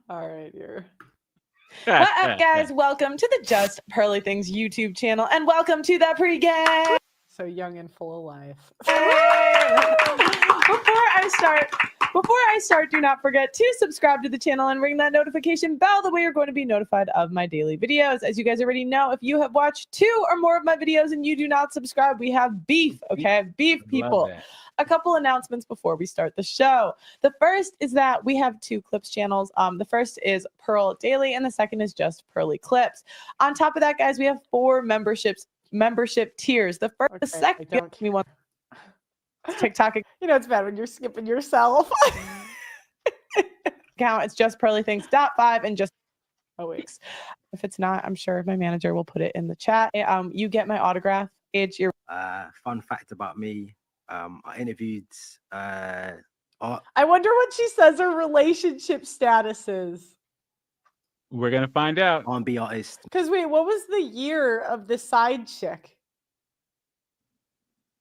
All right, you're. What up, guys? Welcome to the Just Pearly Things YouTube channel, and welcome to the pregame. So young and full of life. Before I start, do not forget to subscribe to the channel and ring that notification bell. That way you're going to be notified of my daily videos. As you guys already know, if you have watched 2 or more of my videos and you do not subscribe, we have beef, okay? Beef, people. A couple announcements before we start the show. The first is that we have 2 clips channels. The first is Pearl Daily, and the second is Just Pearly Clips. On top of that, guys, we have 4 membership tiers. The first, the second, give me one. TikTok. You know it's bad when you're skipping yourself. Account. It's just pearlythings.5 and just weeks. If it's not, I'm sure my manager will put it in the chat. You get my autograph. It's your fun fact about me. I interviewed. I wonder what she says her relationship status is. We're gonna find out. R&B artist. Because wait, what was the year of the side chick?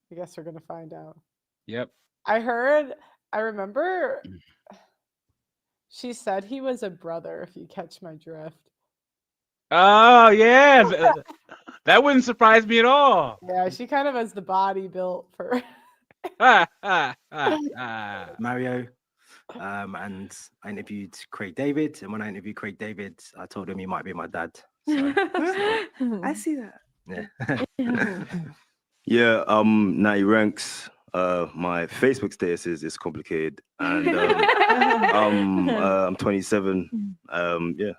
I guess we're gonna find out. Yep. I remember she said he was a brother, if you catch my drift. Oh, yeah. That wouldn't surprise me at all. Yeah, she kind of has the body built for Mario. And I interviewed Craig David. And when I interviewed Craig David, I told him he might be my dad. So, I see that. Yeah. Yeah, Natty Ranks. My Facebook status is complicated, and I'm 27. Yeah.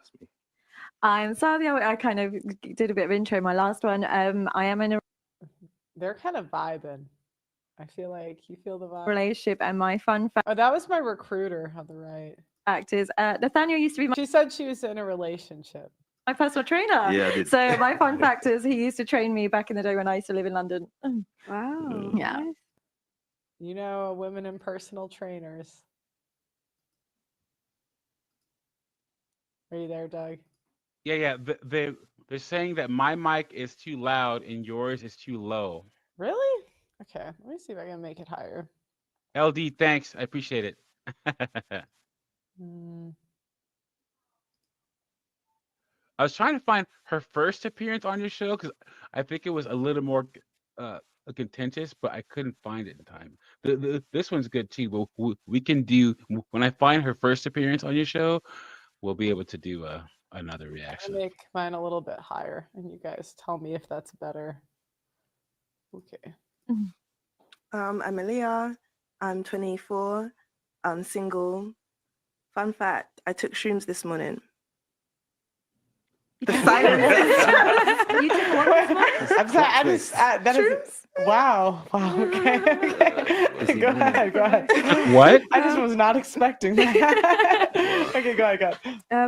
I'm Sadia. I kind of did a bit of intro in my last one. I am in a They're kind of vibing. I feel like you feel the vibe. Relationship, and my fun fact. Oh, that was my recruiter on the right. Fact is, Nathaniel used to be. She said she was in a relationship. My personal trainer. Yeah, I did. So my fun fact is, he used to train me back in the day when I used to live in London. Wow. Yeah. You know, women in personal trainers. Are you there, Doug? Yeah. They're saying that my mic is too loud and yours is too low. Really? Okay, let me see if I can make it higher. LD, thanks. I appreciate it. I was trying to find her first appearance on your show because I think it was a little more contentious, but I couldn't find it in time. This one's good too. But we can do, when I find her first appearance on your show, we'll be able to do another reaction. I'll make mine a little bit higher, and you guys tell me if that's better. Okay. I'm Aaliyah. I'm 24. I'm single. Fun fact: I took shrooms this morning. The silence. You took one this morning? I'm sorry. I just that is wow. Okay. Go ahead. What? I just was not expecting that. Okay, go ahead.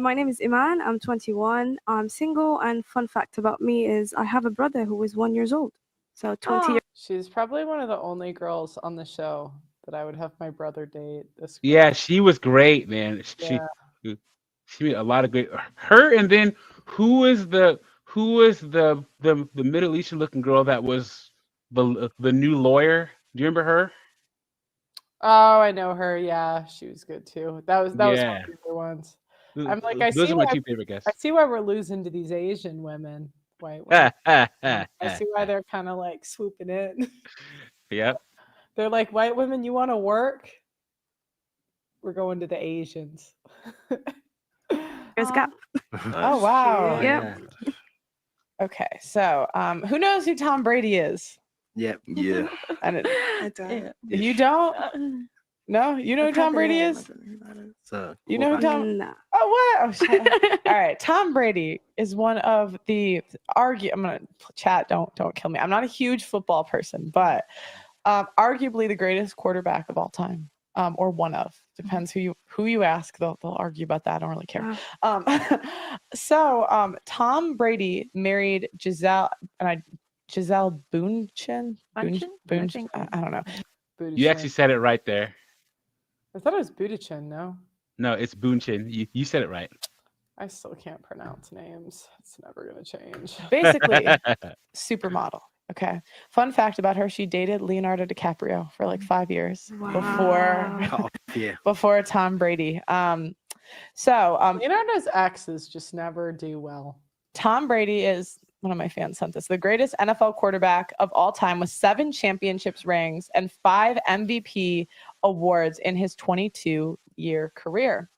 My name is Iman. I'm 21. I'm single, and fun fact about me is I have a brother who is 1 year old. So 20 years. She's probably one of the only girls on the show that I would have my brother date. This girl. Yeah, she was great, man. She made a lot of great. Her, and then who is the Middle Eastern looking girl that was the new lawyer? Do you remember her? Oh, I know her. Yeah, she was good too. That was one of the other ones. I'm like, Those are my 2 favorite guests. I see why we're losing to these Asian women, white women. I see why they're kind of like swooping in. Yep. They're like, white women, you want to work? We're going to the Asians. There's gap. Oh wow. Yep. Okay, so who knows who Tom Brady is? Yep. Yeah. And I don't. you don't? No, you know who Tom Brady is? So You know who Tom? Nah. Oh what? Oh, shut up. All right, Tom Brady is one of the I'm gonna chat. Don't kill me. I'm not a huge football person, but arguably the greatest quarterback of all time. Or one of, depends who you ask. They'll argue about that. I don't really care. Wow. So Tom Brady married Giselle Bündchen. Bündchen? I don't know. You actually said it right there. I thought it was Budichin, no? No, it's Bündchen. You said it right. I still can't pronounce names. It's never going to change. Basically, supermodel. Okay. Fun fact about her: she dated Leonardo DiCaprio for like 5 years Wow. before Tom Brady. So Leonardo's exes just never do well. Tom Brady is, one of my fans sent this, the greatest NFL quarterback of all time with 7 championships rings and 5 MVP awards in his 22-year career.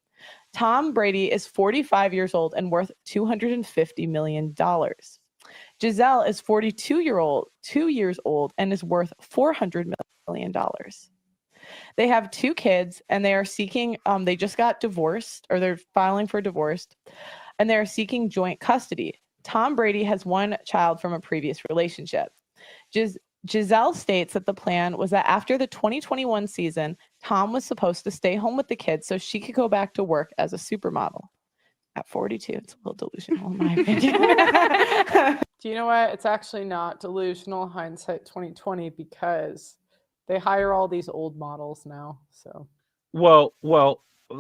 Tom Brady is 45 years old and worth $250 million. Giselle is 2 years old, and is worth $400 million. They have 2 kids, and they are seeking, they just got divorced, or they're filing for divorce, and they're seeking joint custody. Tom Brady has 1 child from a previous relationship. Giselle states that the plan was that after the 2021 season, Tom was supposed to stay home with the kids so she could go back to work as a supermodel. At 42, it's a little delusional in my opinion. Do you know what? It's actually not delusional hindsight 2020 because they hire all these old models now. So Well,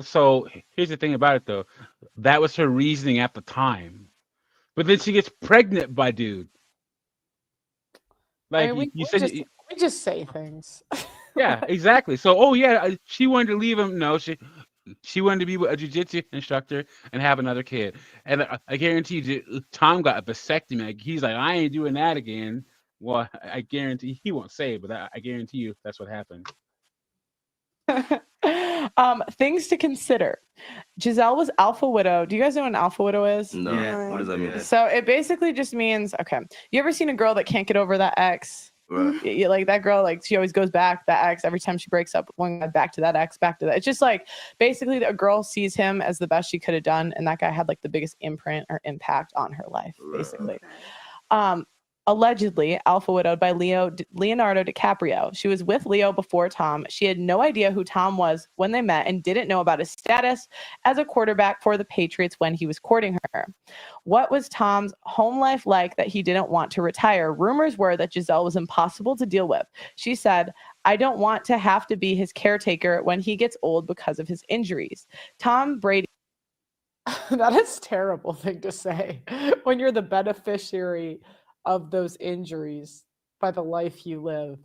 so here's the thing about it though. That was her reasoning at the time. But then she gets pregnant by dude. I Like mean, you said, we just say things. yeah, exactly. So, oh yeah, she wanted to leave him. No, she wanted to be with a jiu-jitsu instructor and have another kid. And I guarantee you, Tom got a vasectomy. Like, he's like, I ain't doing that again. Well, I guarantee he won't say it, but I guarantee you that's what happened. Things to consider. Giselle was alpha widow. Do you guys know what an alpha widow is? No, Yeah. what does that mean? So it basically just means, okay, you ever seen a girl that can't get over that ex? Right. Like that girl, like she always goes back that ex every time she breaks up with one guy, back to that ex, back to that. It's just like basically a girl sees him as the best she could have done, and that guy had like the biggest imprint or impact on her life, basically. Allegedly alpha widowed by Leonardo DiCaprio. She was with Leo before Tom. She had no idea who Tom was when they met and didn't know about his status as a quarterback for the Patriots when he was courting her. What was Tom's home life like that he didn't want to retire? Rumors were that Giselle was impossible to deal with. She said, I don't want to have to be his caretaker when he gets old because of his injuries. Tom Brady. That is a terrible thing to say when you're the beneficiary of those injuries by the life you live.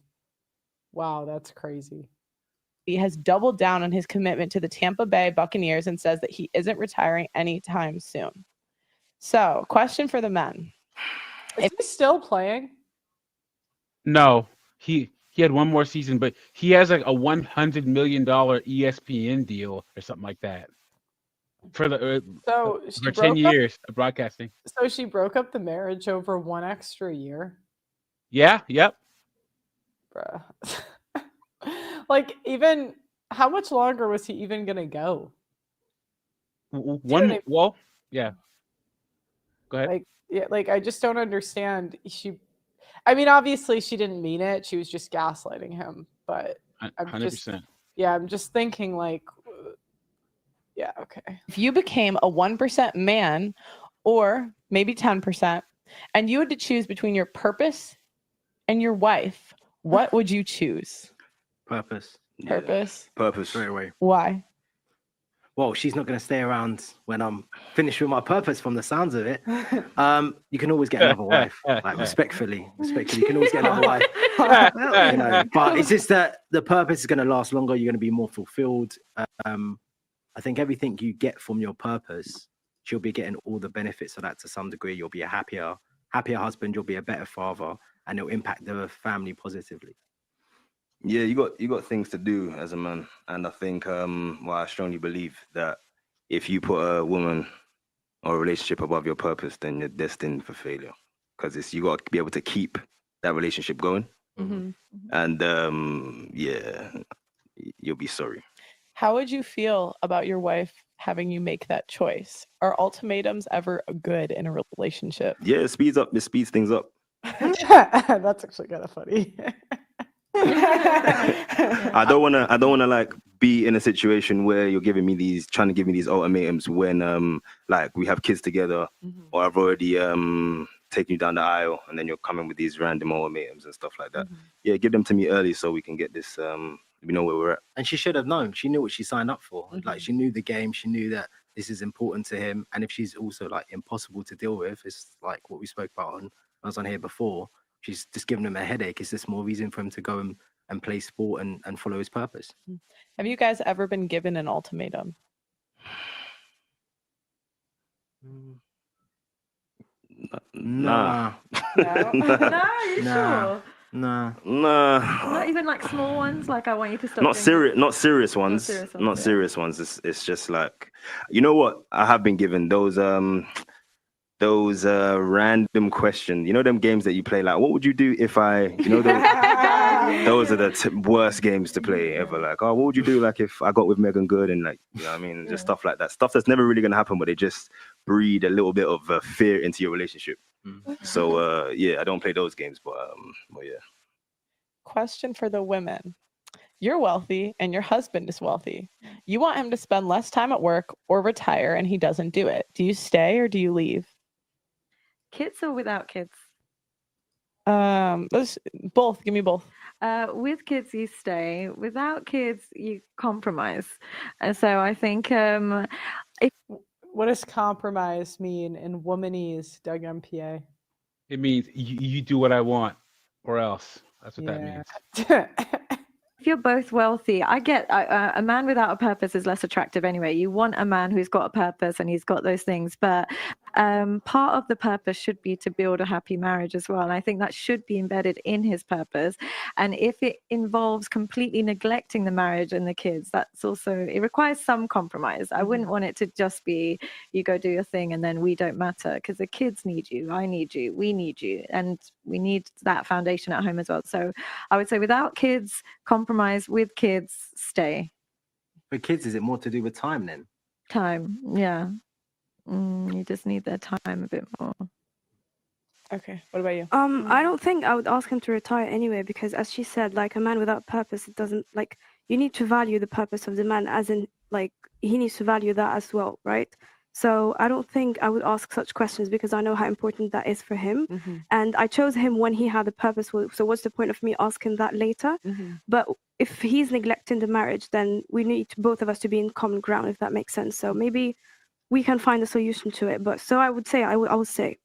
Wow, that's crazy. He has doubled down on his commitment to the Tampa Bay Buccaneers and says that he isn't retiring anytime soon. So, question for the men. Is he still playing? No, he had one more season, but he has like a $100 million ESPN deal or something like that for the So for 10 years of broadcasting. So she broke up the marriage over 1 extra year. Yeah, yep. Bruh. Like, even how much longer was he even gonna go? Well, yeah. Go ahead. Like, yeah, like I just don't understand. I mean, obviously she didn't mean it. She was just gaslighting him. But I'm 100%. I'm just thinking like, yeah, okay. If you became a 1% man or maybe 10%, and you had to choose between your purpose and your wife, what would you choose? Purpose. Purpose. Purpose. Straight away. Why? Well, she's not going to stay around when I'm finished with my purpose from the sounds of it. You can always get another wife. Like respectfully, you can always get another wife. You know, but it's just that the purpose is going to last longer. You're going to be more fulfilled. I think everything you get from your purpose, she'll be getting all the benefits of that to some degree. You'll be a happier husband. You'll be a better father, and it'll impact the family positively. Yeah, you got things to do as a man, and I think I strongly believe that if you put a woman or a relationship above your purpose, then you're destined for failure, because you got to be able to keep that relationship going, and yeah, you'll be sorry. How would you feel about your wife having you make that choice? Are ultimatums ever good in a relationship? Yeah, it speeds things up. That's actually kind of funny. I don't wanna like be in a situation where you're trying to give me these ultimatums when like we have kids together, or I've already taken you down the aisle, and then you're coming with these random ultimatums and stuff like that. Yeah, give them to me early so we can get this we know where we're at. And she should have known. She knew what she signed up for. Like, she knew the game. She knew that this is important to him. And if she's also like impossible to deal with, it's like what we spoke about when I was on here before. She's just giving him a headache. It's just more reason for him to go and play sport and follow his purpose. Have you guys ever been given an ultimatum? Nah. Nah. No, you Nah. sure? Nah. Not Nah. even like small ones. Like I want you to stop. Not drinking. serious. Not serious ones. serious ones, Not yeah. serious ones. It's just like, you know what? I have been given those random questions. You know them games that you play, like, what would you do if I, you know, those are the worst games to play ever. Like, oh, what would you do like if I got with Megan Good, and like, you know what I mean? Just stuff like that. Stuff that's never really gonna happen, but they just breed a little bit of fear into your relationship. So yeah, I don't play those games, but yeah. Question for the women. You're wealthy and your husband is wealthy. You want him to spend less time at work or retire and he doesn't do it. Do you stay or do you leave? Kids or without kids? Both. Give me both. With kids, you stay. Without kids, you compromise. And so I think What does compromise mean in womanese, Doug MPA? It means you do what I want, or else. That's what that means. if you're both wealthy, I get a man without a purpose is less attractive anyway. You want a man who's got a purpose and he's got those things, but part of the purpose should be to build a happy marriage as well. And I think that should be embedded in his purpose. And if it involves completely neglecting the marriage and the kids, that's also, it requires some compromise. I wouldn't want it to just be, you go do your thing and then we don't matter, because the kids need you, I need you, we need you, and we need that foundation at home as well. So I would say without kids, compromise. With kids, stay. For kids, is it more to do with time then? Time, yeah. You just need their time a bit more. Okay, what about you? I don't think I would ask him to retire anyway, because as she said, like, a man without purpose, it doesn't, like, you need to value the purpose of the man, as in, like, he needs to value that as well, right? So I don't think I would ask such questions, because I know how important that is for him. And I chose him when he had a purpose. So what's the point of me asking that later? But if he's neglecting the marriage, then we need both of us to be in common ground, if that makes sense. So maybe we can find a solution to it. But so I would say I would stay.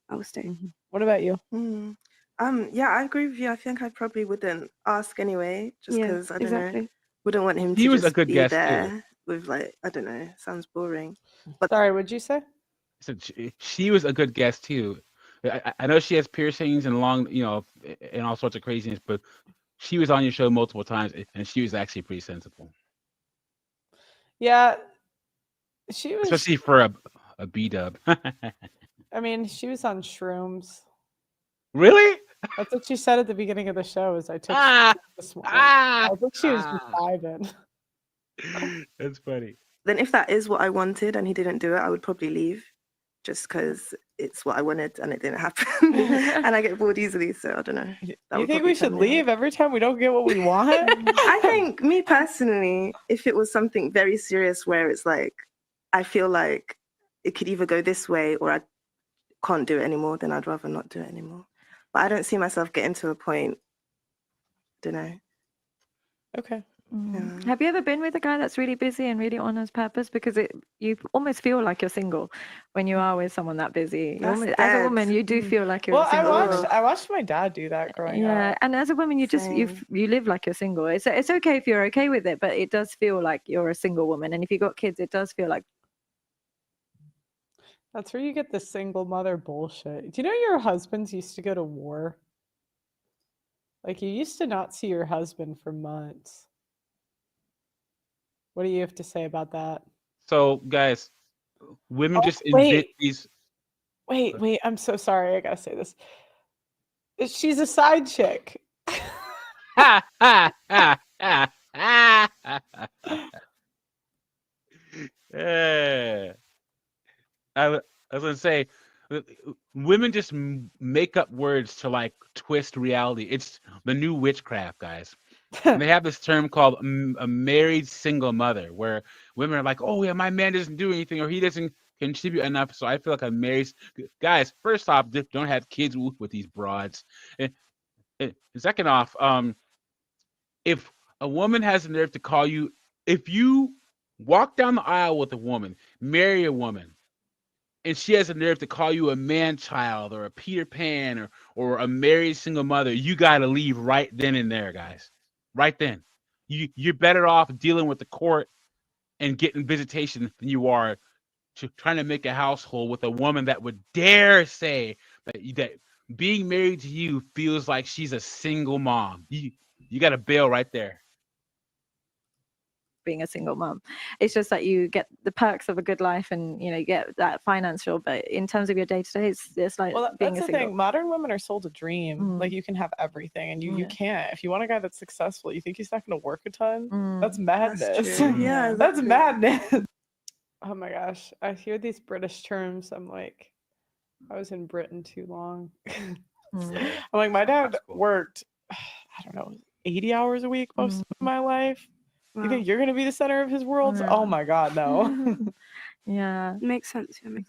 What about you? Yeah, I agree with you. I think I probably wouldn't ask anyway, just because I don't know, wouldn't want him He to was a just good be guest there too. with, like, I don't know, sounds boring. But sorry, what'd you say? So she was a good guest too. I know she has piercings and long, you know, and all sorts of craziness, but she was on your show multiple times, and she was actually pretty sensible. Yeah, she was, especially for a B-dub. I mean, she was on shrooms. Really? That's what she said at the beginning of the show. Is I took shrooms this morning. I think she was just vibing. That's funny. Then if that is what I wanted and he didn't do it, I would probably leave, just because it's what I wanted and it didn't happen. And I get bored easily, so I don't know. You think we should leave every time we don't get what we want? I think, me personally, if it was something very serious where it's like, I feel like it could either go this way or I can't do it anymore, then I'd rather not do it anymore. But I don't see myself getting to a point, don't know. Okay. Yeah. Have you ever been with a guy that's really busy and really on his purpose? Because you almost feel like you're single when you are with someone that busy. As a woman, you do feel like you're single. I watched my dad do that growing up. Yeah, and as a woman, you just you live like you're single. It's okay if you're okay with it, but it does feel like you're a single woman. And if you got kids, it does feel like. That's where you get the single mother bullshit. Do you know your husbands used to go to war? Like, you used to not see your husband for months. What do you have to say about that? So, guys, women just invent these. Wait, I'm so sorry. I gotta say this. She's a side chick. Ha, ha, ha, ha, ha. Yeah. I was gonna say, women just make up words to like twist reality. It's the new witchcraft, guys. And they have this term called a married single mother, where women are like, "Oh yeah, my man doesn't do anything, or he doesn't contribute enough, so I feel like I'm married." Guys, first off, don't have kids with these broads. And second off, if a woman has the nerve to call you, if you walk down the aisle with a woman, marry a woman, and she has the nerve to call you a man-child or a Peter Pan or a married single mother, you got to leave right then and there, guys. Right then. You're better off dealing with the court and getting visitation than you are trying to make a household with a woman that would dare say that being married to you feels like she's a single mom. You got to bail right there. Being a single mom, it's just that you get the perks of a good life, and you get that financial, but in terms of your day-to-day, it's like being that's a the single. thing. Modern women are sold a dream. Like you can have everything, and you can't. If you want a guy that's successful, you think he's not going to work a ton? That's madness. That's true. Yeah, That's exactly. madness. Oh my gosh. I hear these British terms. I'm like, I was in Britain too long. I'm like, my dad worked, I don't know, 80 hours a week most of my life. Wow. You think you're going to be the center of his world? Yeah. Oh my God, no. Yeah. Makes sense. Yeah, makes